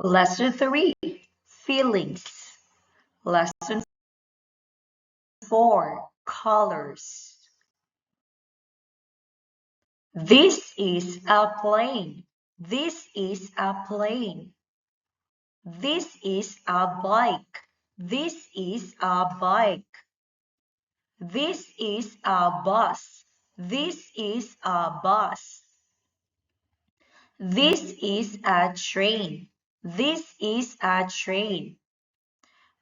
Lesson 3, Feelings. Lesson 4, Colors. This is a plane. This is a plane. This is a bike. This is a bike. This is a bus. This is a bus. This is a train. This is a train.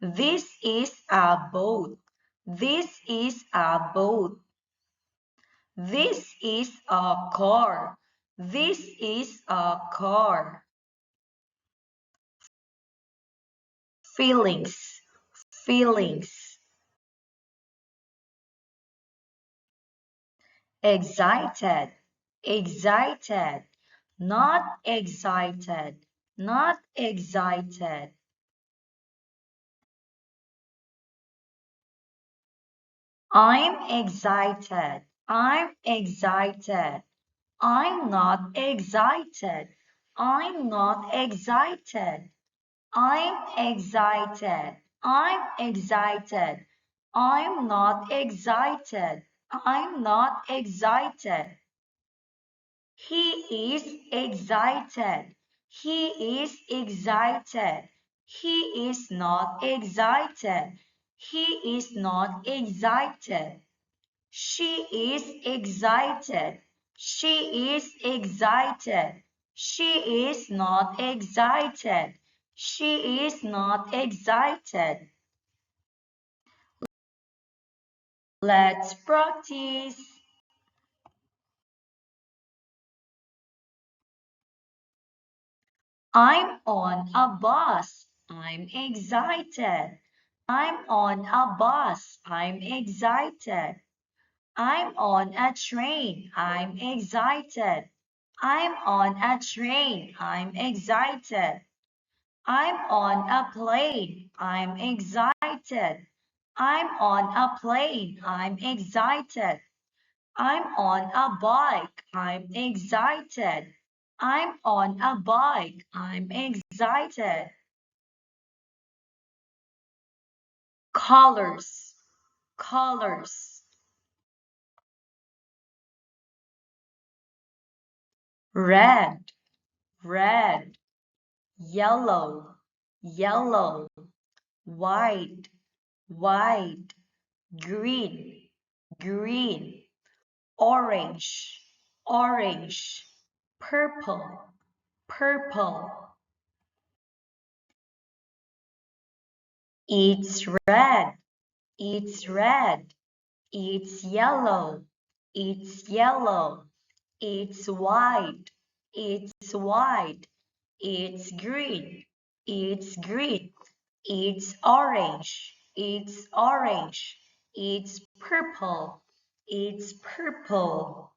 This is a boat. This is a boat. This is a car. This is a car. Feelings. Feelings. Excited. Excited. Not excited. Not excited. I'm excited. I'm excited. I'm not excited. I'm not excited. I'm excited. I'm excited. I'm not excited. I'm not excited. He is excited. He is excited. He is not excited. He is not excited. She is excited. She is excited. She is not excited. She is not excited. Let's practice. I'm on a bus. I'm excited. I'm on a bus. I'm excited. I'm on a train. I'm excited. I'm on a train. I'm excited. I'm on a plane. I'm excited. I'm on a plane. I'm excited. I'm on a bike. I'm excited. I'm on a bike. I'm excited. Colors. Colors. Red. Red. Yellow. Yellow. White. White. Green. Green. Orange. Orange. Purple. Purple. It's red. It's red. It's yellow. It's yellow. It's white. It's white. It's green. It's green. It's orange. It's orange. It's purple. It's purple.